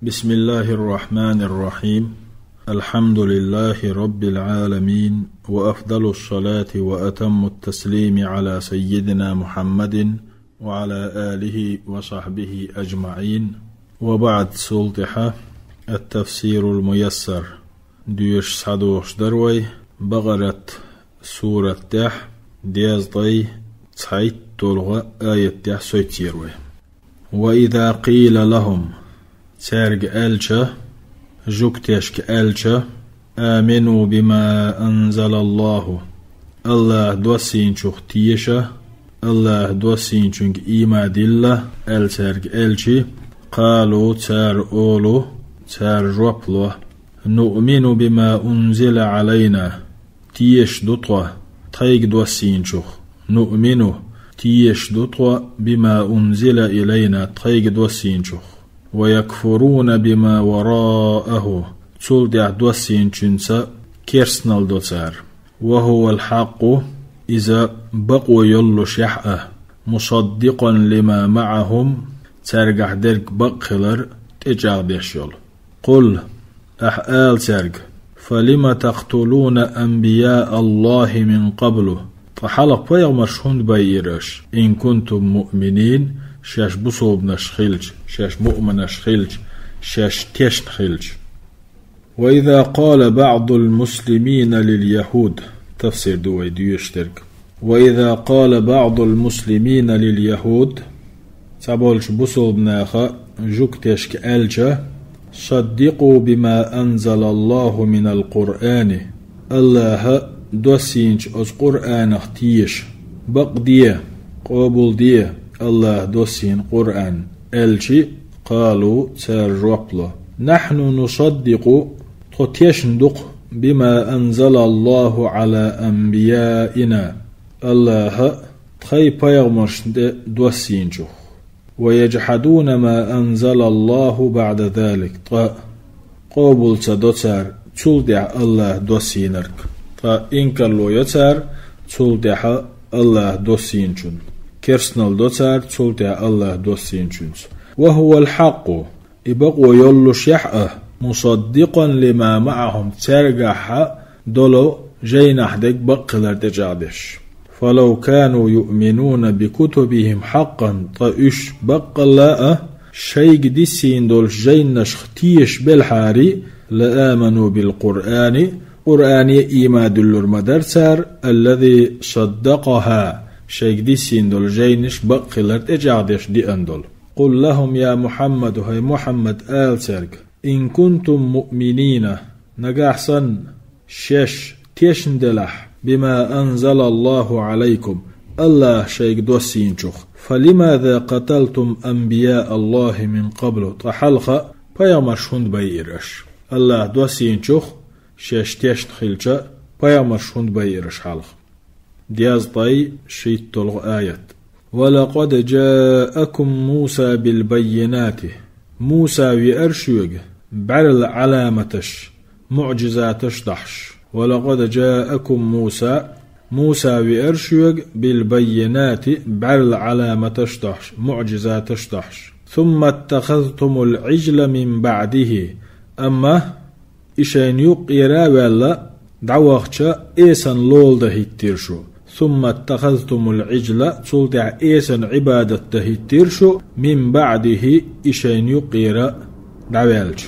بسم الله الرحمن الرحيم. الحمد لله رب العالمين، وأفضل الصلاة وأتم التسليم على سيدنا محمد وعلى آله وصحبه أجمعين. وبعد سلطحة التفسير الميسر ديوش صدوش دروي بغرة سورة تح دياز طي تصحيت تلغى آية تح سويتيروي. وإذا قيل لهم سارق ألشة جوكتشك ألشة آمنوا بما أنزل الله دوسين شختيشة الله دوسين شنك إيما دلة سارق ألشي قالوا تار أولو تار ربلو نؤمن بما أنزل علينا تيش دوطوة تايق دوسين شخ نؤمن تيش دوطوة بما أنزل إلينا تايق دوسين شخ ويكفرون بما وراءه تولدع دوسين شنسا كيرسنال دوتار وهو الحق إذا بقوا يلو شحأه مصدقا لما معهم ترجع درك بقلر تجاغ ديشيول. قل أحآل ترج فلما تقتلون أنبياء الله من قبله فحلق بيغمر شهند بايرش إن كنتم مؤمنين شاش بصوب نشخلج شاش مؤمن نشخلج شاش تيش نخلج. وإذا قال بعض المسلمين لليهود تفسير دوي ديوشترك وإذا قال بعض المسلمين لليهود تبولش بصوب ناخا جوكتشك ألجا صدقوا بما أنزل الله من القرآن الله دوسينش أز قرآن اختيش بق ديه قابل ديه الله دوسين قرآن ألشي قالوا تار ربلا نحن نصدق تتيشندق بما أنزل الله على أنبيائنا الله تخي بيغمرش دوسينشو ويجحدون ما أنزل الله بعد ذلك قابل تدوتار تولدع الله دوسينرك إنك اللو يتار تولدع الله دوسينشون كيرسنال دوتار تولدع الله دوسينشونس وهو الحق إبقوا يلو شحأه مصدقا لما معهم ترجح دولو جينح ديك بقلر دجادش فلو كانوا يؤمنون بكتبهم حقا طيش بقلاء شيق ديسين دول جينش ختيش بالحاري لآمنوا بالقرآن قرآن إيما دلور مدرسار الذي صدقها شيق ديسين دول جينش بقلر دجادش دي أندول. قل لهم يا محمد هاي محمد آل سرق إن كنتم مؤمنين نجاحسن شش تيشندلح بما أنزل الله عليكم الله شيك دوسين شخ فلماذا قتلتم أنبياء الله من قبل تحلخ بيامرشوند بيرش الله دوسين شخ شش تيشنخلشا بيامرشوند بيرش حلخ دياز طي شيت تلغ آيات ولقد جاءكم موسى بالبينات موسى ويرشوغ بعل علامتش معجزاتش دحش ولقد جاءكم موسى ويرشوغ بالبينات بعل علامتش دحش معجزاتش دحش ثم اتخذتم العجل من بعده أما إشين يقيرا ولا دعوخشا إيسان لول دهيتيرشو ثم اتخذتم العجل تولدع إيسان عبادة دهيتيرشو من بعده إشين يقيرا دعوالج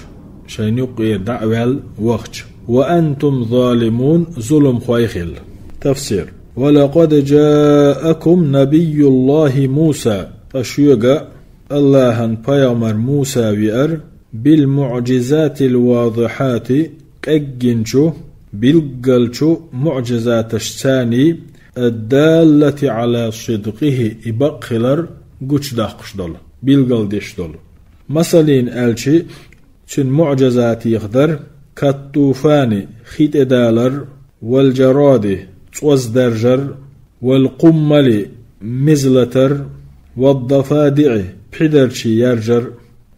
شين يقير دعوال وقت وأنتم ظالمون ظلم خيخل. تفسير ولقد جاءكم نبي الله موسى أشيغا الله بيامر موسى وير بالمعجزات الواضحات كجنشو بالقلشو معجزات الثاني الدالة على صدقه إبقلر قش داقش دول بالقل ديش دول مثلين ألشي شن معجزات يقدر كالطوفان خيت دالر والجراد توز درجر والقمل مزلتر والضفادع بحدرشي يرجر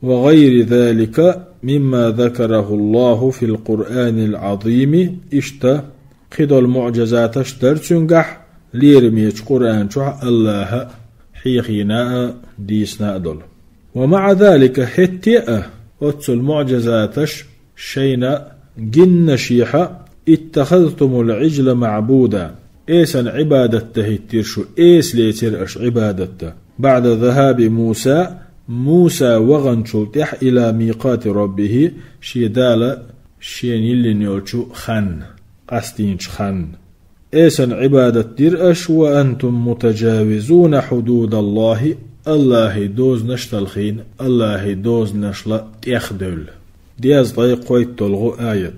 وغير ذلك مما ذكره الله في القرآن العظيم اشتا خدو المعجزات اشتر تنجح ليرميش قرآن شح الله حيخينا ديسنا دول. ومع ذلك حتئة أتسل معجزاتش شينا جن شيحة اتخذتم العجل معبودا إيسن عبادته الترشو إيس ليترأش عبادته بعد ذهاب موسى وغن شلتح إلى ميقات ربه شيدال شين يلي نيوشو خن قستينش خن إيسن عبادة ترأش وأنتم متجاوزون حدود الله دوز نشتلخين الله دوز نشلا يخدل دياز طيق قويت تلغو آية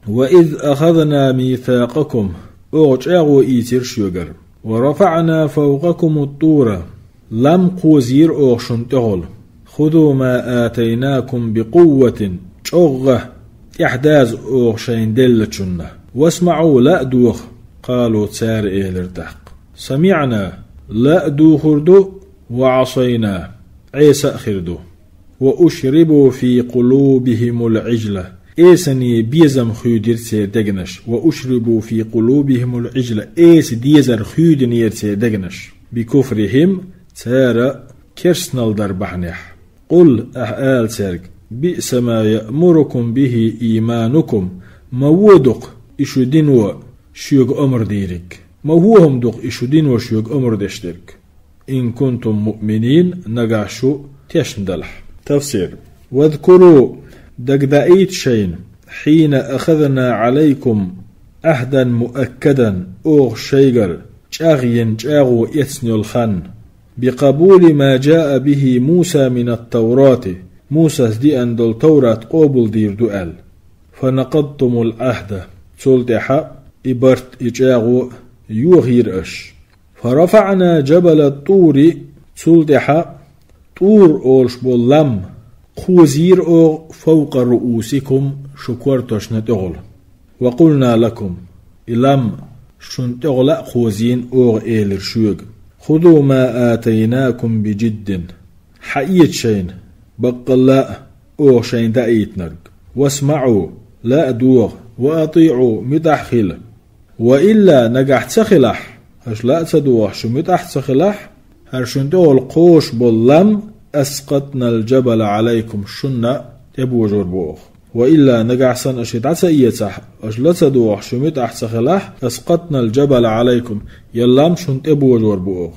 وإذ أخذنا ميثاقكم أغجاغو إيتر شوغر ورفعنا فوقكم الطور لم قوزير أغشن تغل خذوا ما آتيناكم بقوة شغة إحداز أغشين دلتشن واسمعوا لا دوخ قالوا تسار إهلرتحق سمعنا لا دوخردو وعصينا عيسى خردو وأشربوا في قلوبهم العجلة إيسني بيزم خيدر سيدغنش وأشربوا في قلوبهم العجلة إيس ديزر خيدنير سيدغنش بكفرهم تارا كرسنال دربحنح قل أحآل سرق بئس ما يأمركم به إيمانكم مودق إشو دينو شيوغ أمر ديرك موهوهم دق إشو دينو شيوغ أمر دشترك إن كنتم مؤمنين نقاشو تشندلح تفسير واذكروا دقدائيت شين حين أخذنا عليكم أهدا مؤكدا أوغ شيغر جاغين جاغو يتسنو الخن بقبول ما جاء به موسى من التوراة موسى دي أن دول توراة قبول دير دؤال فنقضتم العهد تلتحا إبرت إجاغو يوغير أش فرفعنا جبل الطور تلتحا طور أولش بولم خوزير أو فوق رؤوسكم شكورتش نتغل وقلنا لكم إلم شنتغل خوزين أو إيلر شوغ خذوا ما آتيناكم بجد حقيت شين بقل لا أو شين دايت نرق واسمعوا لا دوغ وأطيعوا متحخل وإلا نجحت سخلح هش لا تدوغ شو متحت سخلح هرشنتغل قوش بولم أسقطنا الجبل عليكم شنة تبو جربوخ وإلا نجعسن أشيد عسى إيتح أجلت دوح شمت أحسى خلاح أسقطنا الجبل عليكم يلام شنت تبو جربوخ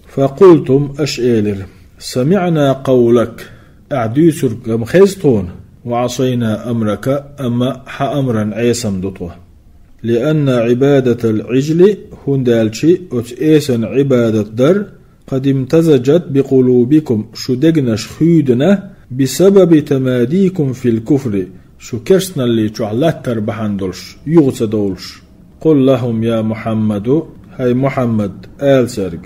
فقلتم أشئلر سمعنا قولك أعديسر مخيزتون وعصينا أمرك أما حأمرا عيسم دطوه لأن عبادة العجل هندالشي أتئيسا عبادة در قد امتزجت بقلوبكم شدقنش خيدنا بسبب تماديكم في الكفر شو كرسنا اللي تعلت تربحان دولش يغسى دولش قل لهم يا محمد هاي محمد آل سرق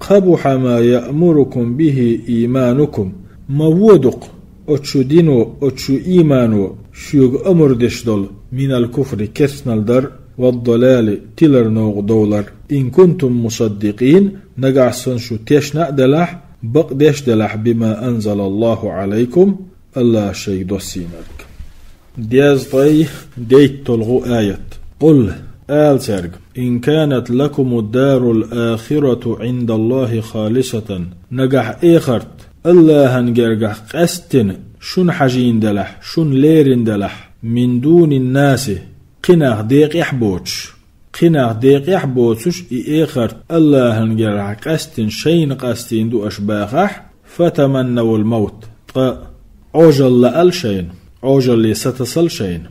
قبح ما يأمركم به إيمانكم مودق أتشو دينو أتشو إيمانو شيوغ أمر دشدل من الكفر كرسنا الدر والضلال تلر نوغ دولر إن كنتم مصدقين نقعسن شو تيشنا دلح بقدش دلح بما أنزل الله عليكم الله شيء دوسينك دياز طي ديت تلغو آية قل آل سرق إن كانت لكم الدار الآخرة عند الله خالصة نقح إيخرت الله هنجرقح قستن شن حجين دلح شن ليرن دلح من دون الناس قناخ ديق يحبوش قناخ ديق يحبوتش إيخرت الله هنجرقح قستن شين قستين دو أشباخح فتمنوا الموت عوجل لأل شين عوجل لي ستصل شين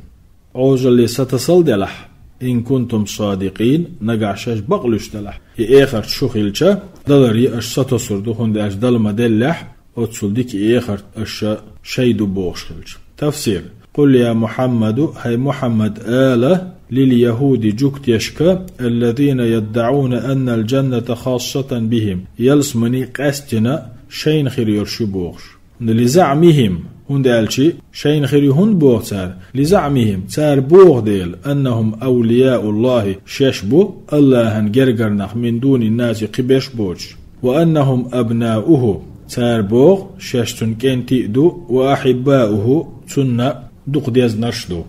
عوجل لي ستصل دلح إن كنتم صادقين نقعشاش بقلش دلح إيخرت شخيلشا دلري أش ستصر دخون دي أش دلما دلح وتصل ديك إيخرت أش شيدو بوغشلش تفسير قل يا محمد هاي محمد آله لليهود جوكت يشكا الذين يدعون أن الجنة خاصة بهم يلسمني قستنا شين خير يرشبوغش لزعمهم هند ألشي شين خير هند بوغ تار لزعمهم تار بوغ ديل أنهم أولياء الله ششبو الله هنجرقرنخ من دون الناس قبش بوج وأنهم أبناؤه تار بوغ ششتن كين تئدو وأحباؤه تسنة دق ديز نرشدو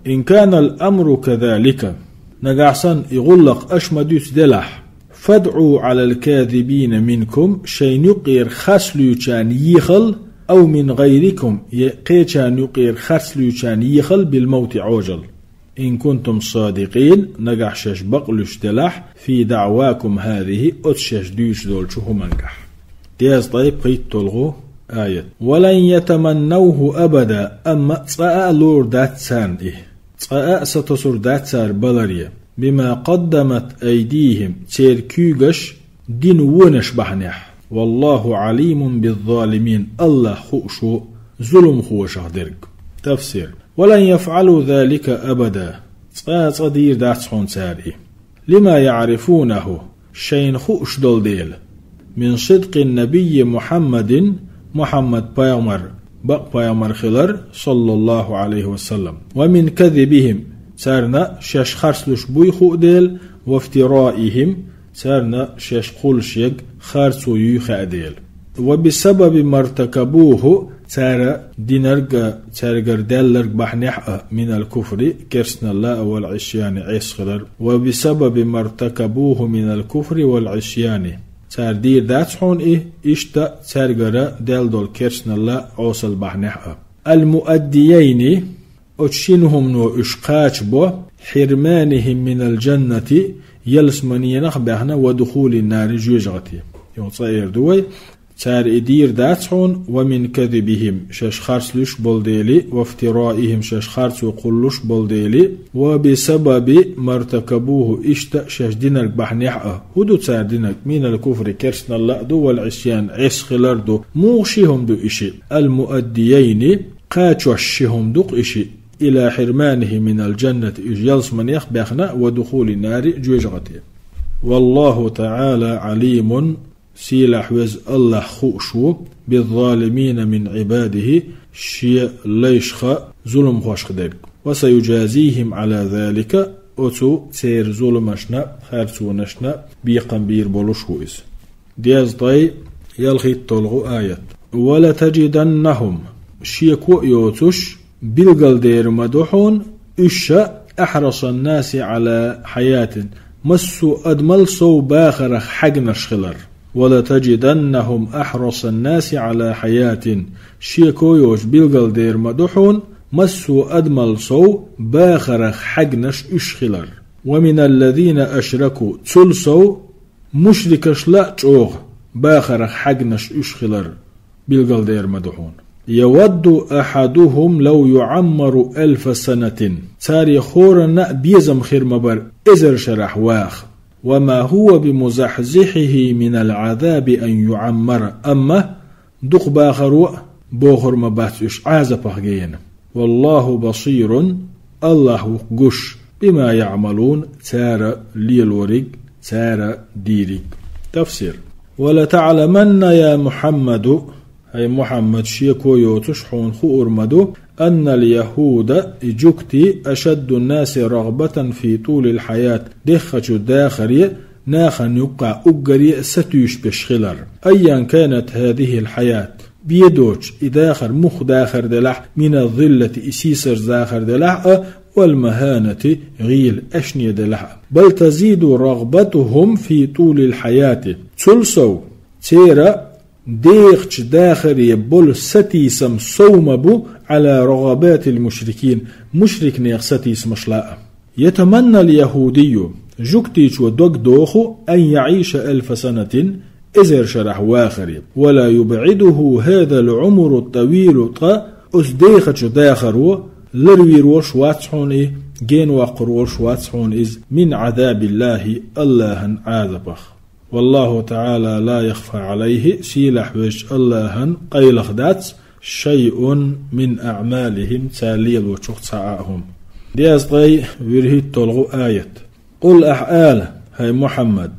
إن كان الأمر كذلك نقعسن يغلق أشمدوس دلح فادعوا على الكاذبين منكم شين يقير خسلو كان يخل أو من غيركم يقيشان يقير خرسلوشان يخل بالموت عوجل إن كنتم صادقين نقحشش بقلش دلح في دعواكم هذه أتشش ديش دول شو منقح دياز طيب قيت تلغو آية ولن يتمنوه أبدا أما تصاء لور دات سان تصاء ستصر دات سار بلريا بما قدمت أيديهم تيركيوغش دين ونش بحنح والله عليم بالظالمين الله خوشو ظلم خوش درك تفسير ولن يفعلوا ذلك أبدا صدير داتسون ساري لما يعرفونه شين خوش دول ديل من صدق النبي محمد بايامر خلر صلى الله عليه وسلم ومن كذبهم سارنا شش خرسلش بوي خو ديل وافترائهم سارنا شش خلشيق خرسو يخا ديل وبسبب ما ارتكبوه سار دينرق سارقر دالرق بحنح من الكفر كرسنا الله والعصيان عسخلر وبسبب ما ارتكبوه من الكفر والعصيان سار دير داتحون اشتا سارقر دال دول كرسنا الله عوصل بحنح المؤديين أتشينهم نو إشقاش بو حرمانهم من الجنة يلسمني نخبهنا ودخول النار جوجغتي يوصير دوي سار إدير داتحون ومن كذبهم شش خرسلش بولديلي وافترائهم شش خرس وقلش بولديلي وبسبب ما ارتكبوه اشتا شش دينك بحنيحة هدو سار دينك من الكفر كرسنا الله دو والعصيان عسخلر دو موشيهم دو إشي المؤديين قاتشهم دوق إشي إلى حرمانه من الجنة يلس من يخبخنا ودخول النار جوجغتي والله تعالى عليم سيلح وز الله خوشو بالظالمين من عباده شيء ليشخ ظلم خوش خدك وسيجازيهم على ذلك أتو سير ظلمشنا خارسونشنا بيقن بير بولوشويز دياز طي يلغي الطلغو آيات ولا تجدنهم شيكو يوتش بلغل دير مدوحون إشا أحرص الناس على حياة مسو أدمل صو باخر حقنا شخلر ولا تجدنهم أحرص الناس على حياة شيكو يوش بلغل دير مدوحون مسو أدمل صو باخر حقنش إشخلر ومن الذين أشركوا تلصو مشركش لا تشوغ باخر حقنش إشخلر بلغل دير مدوحون يود أحدهم لو يعمر 1000 سنة تاري خورنا بيزم خير مبر إزر شرح واخ وما هو بمزحزحه من العذاب أن يعمر أما دق باخر بوخر مباتش عازبه جين والله بصير الله قش بما يعملون تار ليلوريق تار ديريق تفسير ولتعلمن يا محمد أي محمد شيكو يوتشحون خور مدو أن اليهود جكتي أشد الناس رغبة في طول الحياة دخج داخرية ناخن يقع أقري ستيش بشخلر أيا كانت هذه الحياة بيدوش إداخر مخ داخر دلح من الظلة إسيسر داخر دلح والمهانة غيل أشني دلح بل تزيد رغبتهم في طول الحياة تلسو تيرا ديخش داخر يبول ستيسم صومبو على رغبات المشركين مشرك نيخ ستيسم شلاء يتمنى اليهودي جكتيش ودوك دوخو أن يعيش 1000 سنة إزر شرح واخر ولا يبعده هذا العمر الطويل أسديخش داخر لروير وشواتحون جين وقر وشواتحون من عذاب الله الله عاذبخ والله تعالى لا يخفى عليه سيلح وش الله قيلخ دات شيء من أعمالهم تاليل وشوخ سعاهم دياز طي ويرهي تلغو آية قل أحآل هاي محمد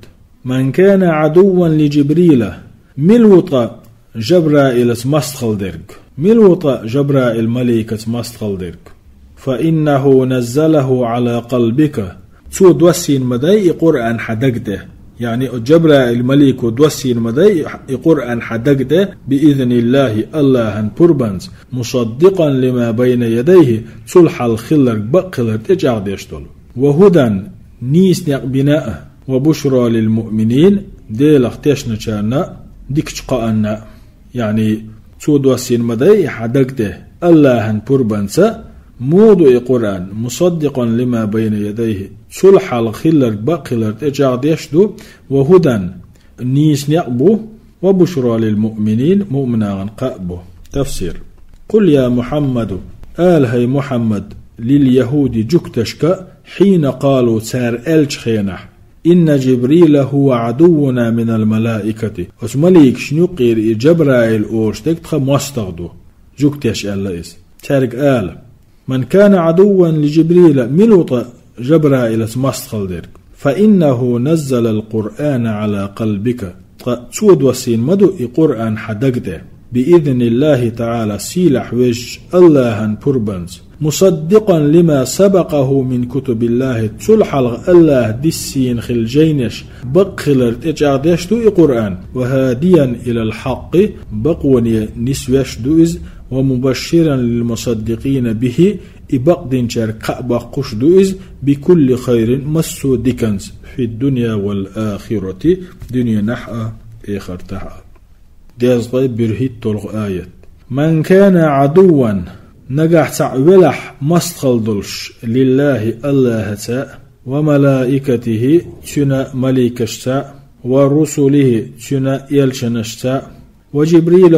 من كان عدوا لجبريل ملوطة جبرائيل مستخل درك ملوطة جبرائيل مليكة مستخل درك فإنه نزله على قلبك تود وسين مدي قرآن حدقده يعني جبرائيل مليك ودوسين مدي قرآن حدقده بإذن الله الله بربنز مصدقا لما بين يديه صلح الخلر بقلر تجعد يشتل وهدى نيس بناء وبشرى للمؤمنين ديل اختشنا شانا ديكش قانا يعني تود وسين مدى حدقته الله بربنسا موضوع القرآن مصدقا لما بين يديه صلح الخلر بقلر اجعد يشدو وهدى نيس نقبو وبشرى للمؤمنين مؤمنا قأبه. تفسير: قل يا محمد هي محمد لليهود جكتشك حين قالوا سار الجخينح إن جبريل هو عدونا من الملائكة وسمليك شنقير جبرائيل أورشتك تخم واستغدو جكتش الليس تارك من كان عدوا لجبريل ملوط جبرائيل مستخل ديرك فإنه نزل القرآن على قلبك تود وسين مدو القرآن حدقده بإذن الله تعالى سيلح وج الله بربنز مصدقا لما سبقه من كتب الله تلحل الله دسين خلجينش بقلر تجعدش دو القرآن وهاديا إلى الحق بقوني نسوش دوئز ومبشرا للمصدقين به إبقدنشر قش دوئز بكل خير مسو ديكنز في الدنيا والآخرة دنيا نحأ إخر تحأ ديز غيب برهيد طلق آية من كان عدوا نجح تعولح مستخلدلش لله الله تاء وملائكته تنا مليكشتاء ورسله تنا يلشنشتاء وجبريل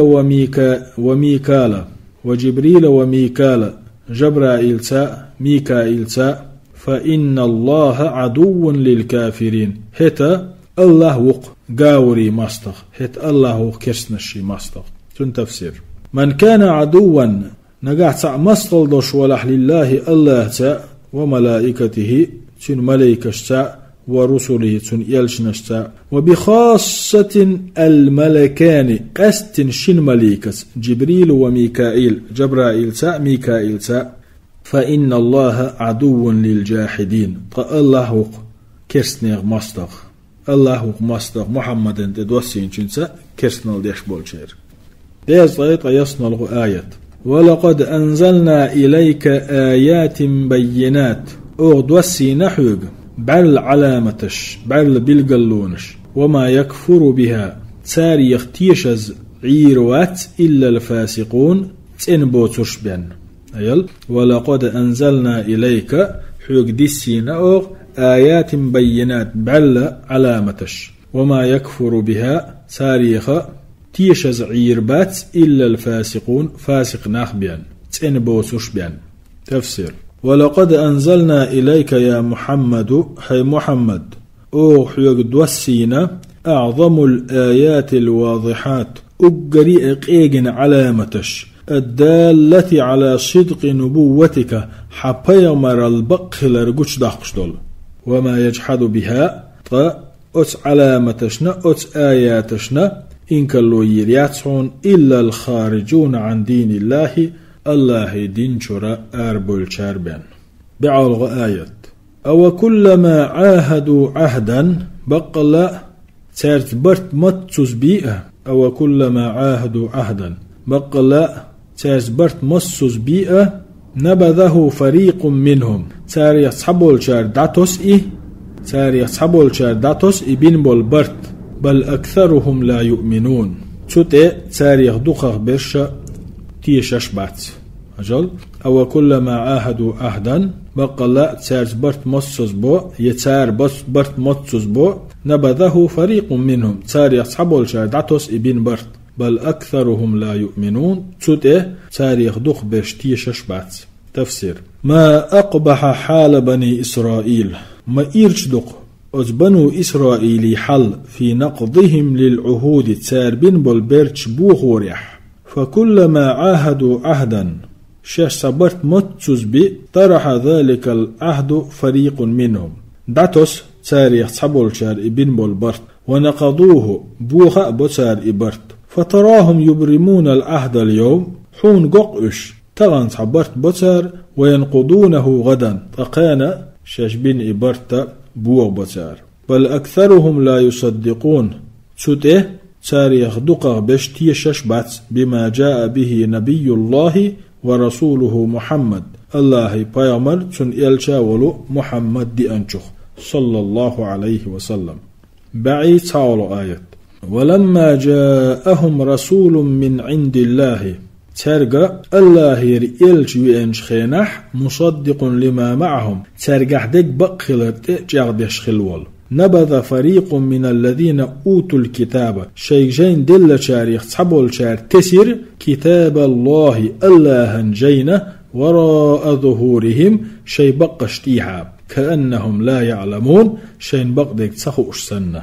وميكال جبرائيل تاء ميكائيل تاء فإن الله عدو للكافرين هتا الله وق قاوري مستخ هت الله وق كرسنشي مستخ تن تفسير من كان عدوا نجح تاع مستخلدش ولح لله الله تاء وملائكته تن ملائكشتاء ورسله تن يلشنشتاء وبخاصة الملكان قست شن مليكس جبريل وميكائيل جبرائيل تاء ميكائيل تاء فإن الله عدو للجاحدين الله كرسنيغ مستخ الله مستخ محمد تدوسين جنسا كرسنال ديش بولشير ديز طيط يصنع آيات ولقد أنزلنا إليك آيات بينات أغدوسي نحوك بعل علامتش بعل بالقلونش وما يكفر بها تاري يختيشز عيروات إلا الفاسقون تنبوتش بين أيل ولقد أنزلنا إليك حوك ديسينا أغ آيات بينات بعل علامتش وما يكفر بها تاريخ تيشز عيربات إلا الفاسقون فاسق ناخبيان تنبوتش بين. تفسير: ولقد أنزلنا إليك يا محمد هي محمد أوحيك دوسينا أعظم الآيات الواضحات أقرئ إيجن علامتش الدالة على صدق نبوتك حبيمر البقل رجوش داخشدل وما يجحد بها أت علامتشنا أت آياتشنا إن كلو يرياتون إلا الخارجون عن دين الله دين شرا أربول شاربان بعلغ آيات أو كلما عاهدوا عهدا بقل ترتبرت متسوس بيئة أو كلما عاهدوا عهدا بقل ترتبرت متسوس بيئة نبذه فريق منهم تاريخ صحبول شار داتوس بين بالبرت بل أكثرهم لا يؤمنون تتي تاريخ دخخ برشا تيشش بات أجل أو كلما عاهدوا عهدا بقى تارز برت مصص بو يتار برت مصص بو نبذه فريق منهم تاري أصحابه الشهداتوس ابن برت بل أكثرهم لا يؤمنون تتي تاريخ دخ برشتيشش بات. تفسير: ما أقبح حال بني إسرائيل ما إرشدق أزبنوا إسرائيل حل في نقضهم للعهود تاربين بالبرش بوخوريح فكلما عاهدوا عهدا شاش صبرت متسوس بي طرح ذلك العهد فريق منهم داتوس تاريخ صبول شار ابن بالبرت ونقضوه بوخا بوتار إبرت فتراهم يبرمون العهد اليوم حون ققش تغن صبرت بوتار وينقضونه غدا فقانا شاش بن إبرت بوغ بوتار بل أكثرهم لا يصدقون تسوته تاريخ دقق بشتيشش بات بما جاء به نبي الله ورسوله محمد الله بيامر تن إلشاولو محمد دي أنشخ صلى الله عليه وسلم. بعيد تعالى آيات ولما جاءهم رسول من عند الله ترجع الله يرئلج وينش خينح مصدق لما معهم ترجع دك بقلت جاردش خلول نبذ فريق من الذين أوتوا الكتاب شيجين دل شاريخ صبول شار تسير كتاب الله جينا وراء ظهورهم شي بقشتيها كأنهم لا يعلمون شين بقدك تسخوش سنة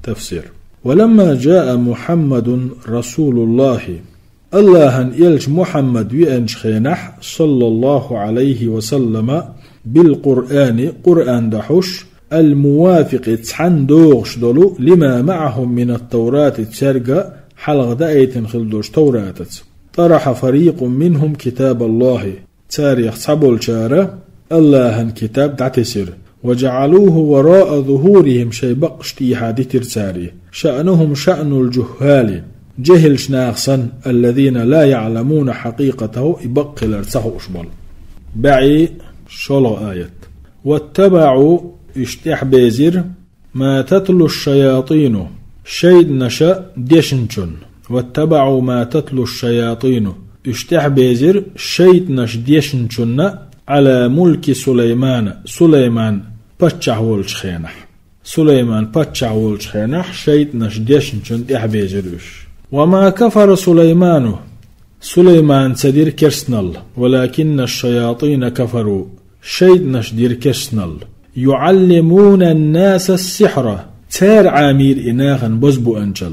تفسير ولما جاء محمد رسول الله يلج محمد وينج خينح صلى الله عليه وسلم بالقرآن قرآن دحوش الموافق تحن دوغش دولو لما معهم من التوراة تسرق حلق دايت خلدوش توراة طرح فريق منهم كتاب الله تاريخ صبول شارة كتاب دعتسر وجعلوه وراء ظهورهم شي بقشتي حادي ترساري شأنهم شأن الجهال جهل شناخصا الذين لا يعلمون حقيقته يبقل ارسه أشبال بعي شلو آية واتبعوا اشتح بيزر ما تتلو الشياطين شيد نشأ ديشنشن واتبعوا ما تتلو الشياطين اشتح بيزر شيد نش ديشنشن على ملك سليمان بتشع ولش خينح سليمان بتشع ولش خينح شيد نش ديشنشن احبيزرش وما كفر سليمان سدير كرسنل ولكن الشياطين كفروا شيد نشدير كرسنل يعلمون الناس السحر تار عامير إناغا بزبو أنجل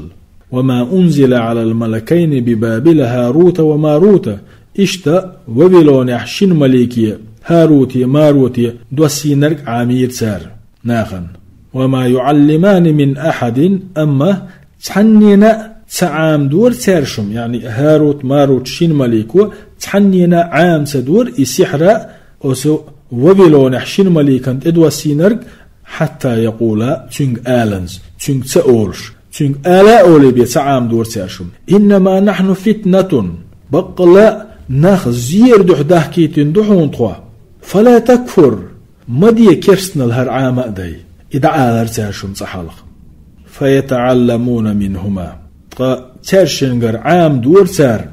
وما أنزل على الملكين ببابل هاروت وماروت إشتا وبلون يحشن مليكية هاروتي ماروتي دوسينرك عامير تار ناغا وما يعلمان من أحد أما تحنينا تعام دور تارشم يعني هاروت ماروت شين مليكو تحنينا عام سدور إسحر أسو وبلون يحشن مليكا إدوسينرك حتى يقول تنج آلنز تنج تأولش تنج آلاء أولي بيتعام دور تارشم إنما نحن فتنة بقلا ناخ زير دوح دحكيتين دوحون طوا فلا تكفر مدي كرسنا الهر عام أدي إدعا تارشم صحالق فيتعلمون منهما تارشنجر عام دور تار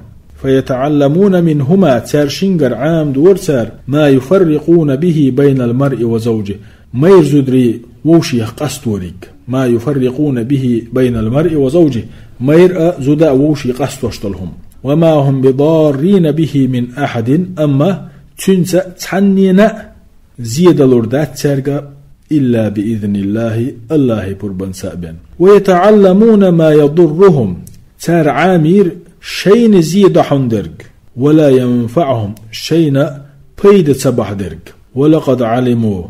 فيتعلمون منهما تارشنجر عام دور تار ما يفرقون به بين المرء وزوجه ما يرزدري ووشي قستوريك ما يفرقون به بين المرء وزوجه ما يرأى زدا ووشي قستوشتلهم وما هم بضارين به من أحد أما تنسى تحنينا زيد لردات تارقى إلا بإذن الله بربان سابن ويتعلمون ما يضرهم تار عامير شين زيد حندرق ولا ينفعهم شين بيد سبح درق ولقد علموا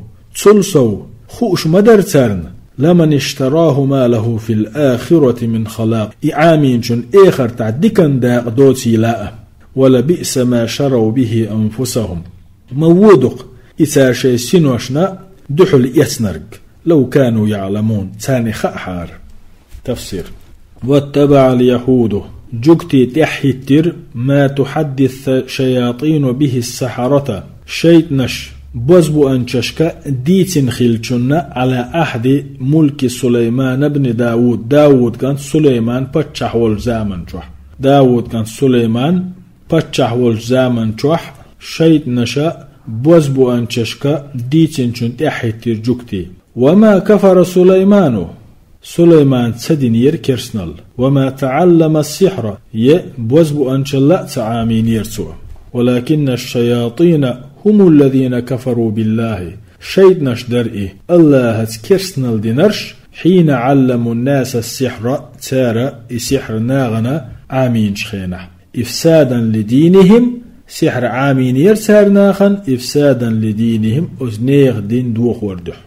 تلسوا خوش مدر تارن لمن اشتراه ما له في الآخرة من خلاق إعامين شن إخر تعدكن داق دوتي لاء ولا بئس ما شروا به أنفسهم مودق إسار شي سنوشنا دحل يسنرك لو كانوا يعلمون ثاني خأحار تفسير واتبع اليهود جكتي تحيتر ما تحدث شياطين به السحرة شيطنش بوزبو أنششك ديتن خلچنا على أحد ملك سليمان بن داود كان سليمان بتشح والزامن جوح داود كان سليمان بتشح والزامن جوح شيطنشا بوزبو أنششك ديتن شن تحيتر جكتي وما كفر سليمان سدنير كرسنل وما تعلم السحر بوزبو أنشلا تعامين يرسو ولكن الشياطين هم الذين كفروا بالله شيطنش درئي الله كرسنل دينرش حين علموا الناس السحر تارا سحر ناغنا عامين شخينة إفسادا لدينهم سحر عامين يرسار ناخن إفسادا لدينهم أزنيغ دين دوخ وردح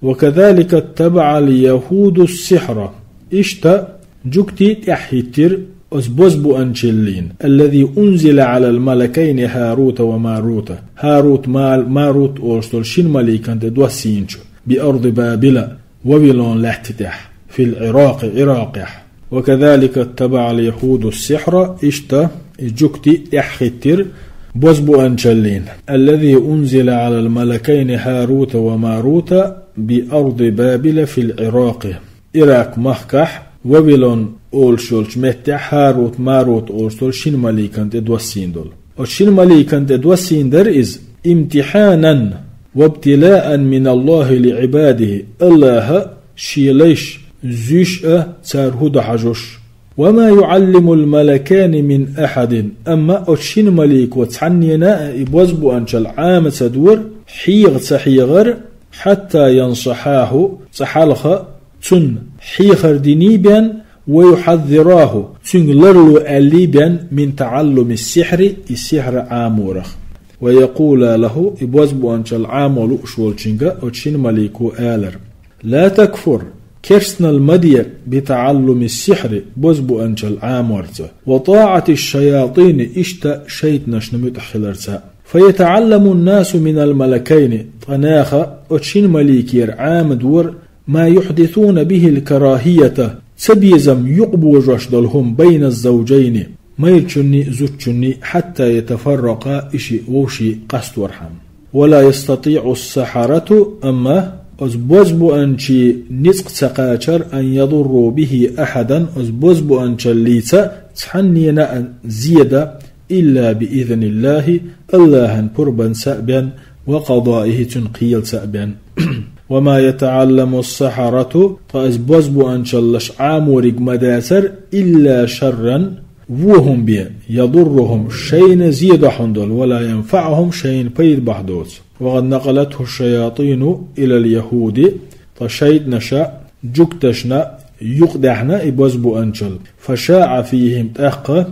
وكذلك اتبع اليهود السحر اشتا جكتي تحيتر أسبوزبو أنشلين الذي أنزل على الملكين هاروت وماروت هاروت ماروت أرسل شين مليكان تدوسينش بأرض بابل وبلون لاحتتح في العراق عراقح وكذلك اتبع اليهود السحر اشتا جكتي تحيتر بوزبو أنشلين الذي أنزل على الملكين هاروت وماروت بأرض بابل في العراق إراك مخكح وبلون أولشولش متى هاروت ماروت أولشول شين مليكان تدوسين دول وشين مليكان تدوسين در إز امتحانا وابتلاء من الله لعباده الله شيليش زيش تارهد حجوش وما يعلم الملكان من أحد أما أتشين مليك وتعنينا إبوزبو أنشل عام تدور حيغ تحيغر حتى ينصحاه تحالخ تن حيغر دينيبيا ويحذراه تن لرلو أليبيا من تعلم السحر عامورخ ويقول له إبوزبو أنشل عامولو شولشنغا أتشين مليكو آلر لا تكفر كرسنا المدير بتعلم السحر بوزبو أنشل عامورتا وطاعة الشياطين إشتا شيطنش نمتحلرتا فيتعلم الناس من الملكين طناخا أتشين مليكير عام دور ما يحدثون به الكراهية تبيزم يقبو جشدلهم بين الزوجين ميلشني زوجني حتى يتفرقا إشي وشي قصد ورحم ولا يستطيع السحرة أما أزبوزبو أنشي نسق تقاشر أن يضروا به أحدا أزبوزبو أنشليتا تحنينا زيادة إلا بإذن الله الله قربا سأبا وقضائه تنقيل سأبا وما يتعلم السحرة فأزبوزبو أنشلش عامورق مداسر إلا شرا وهم بي يضرهم شيء زيادة حندل ولا ينفعهم شيء بيد بحدوث وقد نقلته الشياطين إلى اليهود فشيد نشاء جكتشنا يقدحنا إبوزبو أنشل فشاع فيهم تأخى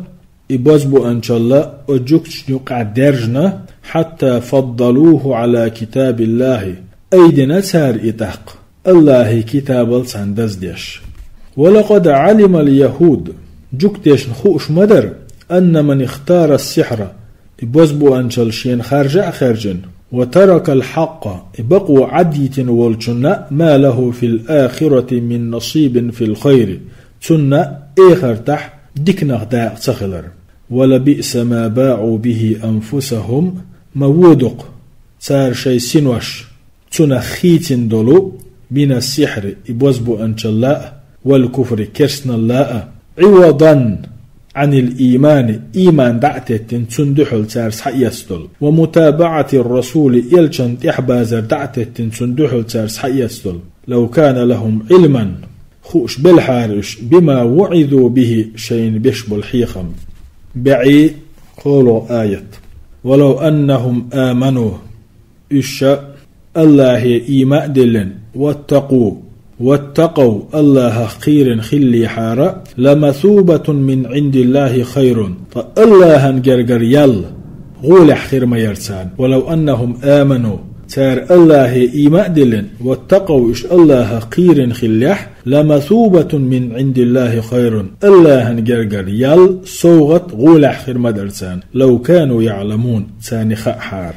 إبوزبو أنشل وجكتش يقع درجنا حتى فضلوه على كتاب الله أيدنا سار إتحق الله كتاب السندزدش ولقد علم اليهود جكتش نخوش مدر أن من اختار السحر إبوزبو أنشل شين خارجا وترك الحق بقوا عدية والجنة ما له في الآخرة من نصيب في الخير تنة إخر تح ديكنا داع تخلر ولبئس ما باعوا به أنفسهم مودق صار شي سنوش تنة خيتن دولو بين السحر إبوزبو أنشلاء والكفر كرسنا الله عوضا عن الإيمان إيمان دعتت تندحل تارس حيستل ومتابعة الرسول يلشن تحبازر دعتت تندحل تارس حيستل لو كان لهم علما خوش بالحارش بما وعظوا به شين بشب الحيخم بعي قولوا آية ولو أنهم آمنوا إشاء الله إيمان دلن واتقوا الله خير خلي حارة لمثوبة من عند الله خير فالله انقرقر يل غولح خير ما يرسان ولو أنهم آمنوا تار الله إيمان دلن واتقوا إش الله خير خليح لمثوبة من عند الله خير الله انقرقر يل صوغت غولح خير ما درسان لو كانوا يعلمون ثاني حار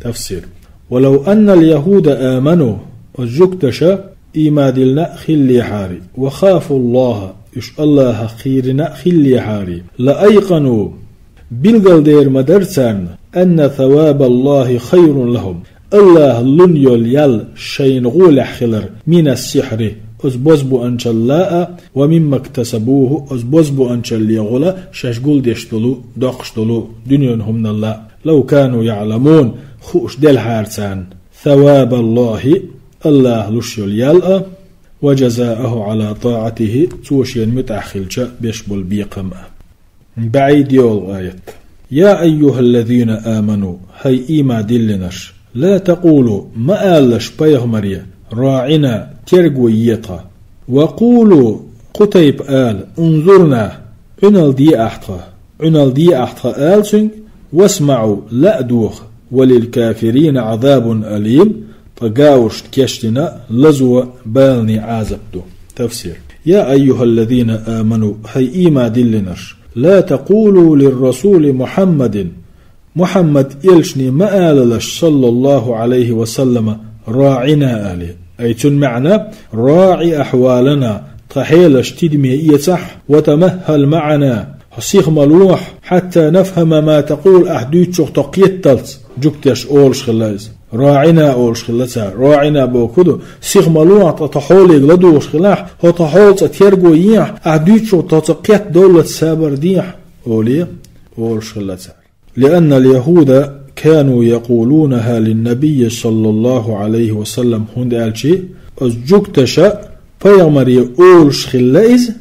تفسير ولو أن اليهود آمنوا وجكتشا إيمادلنا خلي حاري وخافوا الله إش الله خيرنا خلي حاري لأيقنوا بالقلدير مدرسان أن ثواب الله خير لهم الله لن يل شين غولح خلر من السحر أزبوزبو أنشلاء ومما اكتسبوه أزبوزبو أنشل يغلا شاشقول ديشتلو دقشتلو دنيونهم الله لو كانوا يعلمون خوش دل حارسان ثواب الله الله لشيل يلأ وجزاءه على طاعته توشين متأخلش بيشبل بيقم بعيد يول آية يا أيها الذين آمنوا هاي إيما دلنش لا تقولوا ما آلش بيغمريا راعنا ترقويتا وقولوا قتيب آل انظرنا عنال دي أحتها آلسن واسمعوا لا دوخ وللكافرين عذاب أليم فقاوش كشتنا لزو بالني عازبتو تفسير يا أيها الذين آمنوا هي إيما دلنش لا تقولوا للرسول محمد إلشني ما آللش صلى الله عليه وسلم راعنا آله أي تنمعنا راعي أحوالنا تحيلش تدمي يتح وتمهل معنا حسيخ ملوح حتى نفهم ما تقول أحدود شو تقيتلت جكتش أولش خلاز راعنا أولش خلاتها راعنا بوكدو سيخ ملوح تطحولي غلدوش خلاح هو تحول تتيرجو يح أحدود شو تقيت دولة سابر ديح أولي أولش خلاتها لأن اليهود كانوا يقولونها للنبي صلى الله عليه وسلم هند ألشي أزجكتش فيغمر أولش خلاز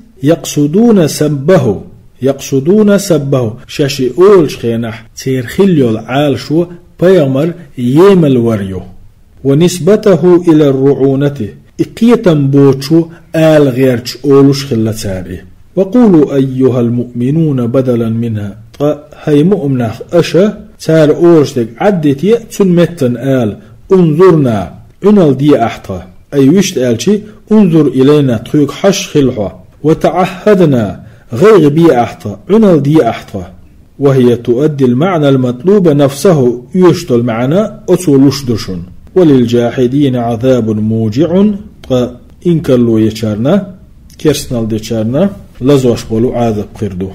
يقصدون سبه شاشي أولش خينح تير خليو العال شو فيغمر يمل وريو ونسبته إلى الرعونة إقيتا بوتشو آل غيرش أولش خلاتاري وقولوا أيها المؤمنون بدلا منها هاي مؤمنخ أشا تار أورشتك عدت يأتن متن آل انظرنا عنال دي أحطى أي وشت آلشي انظر إلينا تخيك حش خلحة وتعهدنا غير بي أحطى عنال دي أحطى وهي تؤدي المعنى المطلوب نفسه يشتل معنى أتولوش درشن وللجاحدين عذاب موجع إن كلو يشارنا كرسنال دي شارنا لزوش بولو عذاب قردو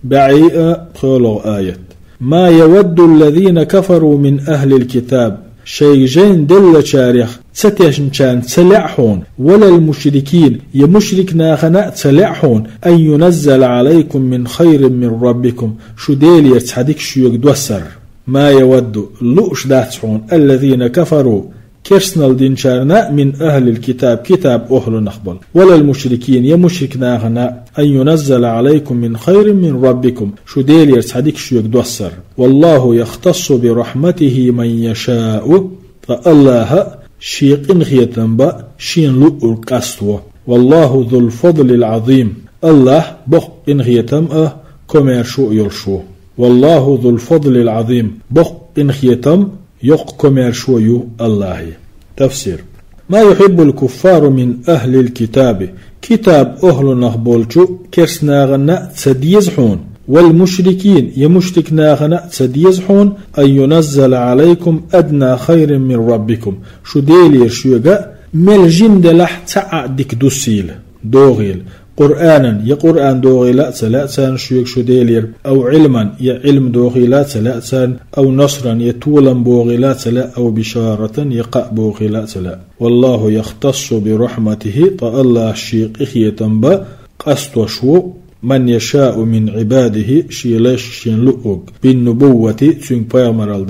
بعيء خلو آية ما يود الذين كفروا من أهل الكتاب شيجين دل شارخ ستيشنشان تسلعحون ولا المشركين يمشركنا خنا تسلعحون أن ينزل عليكم من خير من ربكم شو ديل يتحدك شو يقدوسر ما يود لؤش داتحون الذين كفروا كرسنال دينشارنا من أهل الكتاب كتاب أهل نخبل ولا المشركين يمشركنا خنا أن ينزل عليكم من خير من ربكم شو ديل يتحدك شو يقدوسر والله يختص برحمته من يشاء فالله شيق خيتنبا شين لؤ القسوة والله ذو الفضل العظيم الله بخ إن خيتم كمير شو يلشو والله ذو الفضل العظيم بخ إن خيتم يق كمير شو يو الله تفسير ما يحب الكفار من أهل الكتاب كتاب أهل نخبولشو كرسناغنا تسديزحون والمشركين يمشركنا غنا تسديزحون أن ينزل عليكم أدنى خير من ربكم شو ديلير شوغا ملجين دلح تعدك دوسيل دوغيل قرآنا يا قرآن دوغيلا تلاتان شويك شو ديلير أو علما يا علم دوغيلا تلاتان أو نصرا يتولا بوغيلا تلا أو بشارة يقع بوغيلا تلا والله يختص برحمته فالله شيق إخيتنبا قصد شو من يشاء من عباده شيلاش شين لؤوك بالنبوة تنك بيامر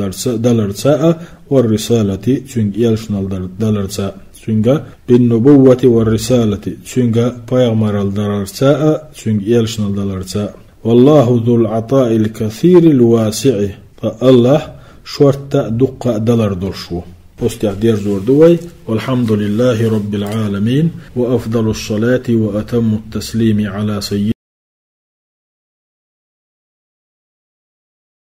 دلرساء والرسالة تنك يلشنال دلرساء تنك بالنبوة والرسالة تنك بيامر دلرساء تنك يلشنال دلرساء والله ذو العطاء الكثير الواسع فالله شورت دق دلر درشو استعدير زور دوي والحمد لله رب العالمين وأفضل الصلاة وأتم التسليم على سيدنا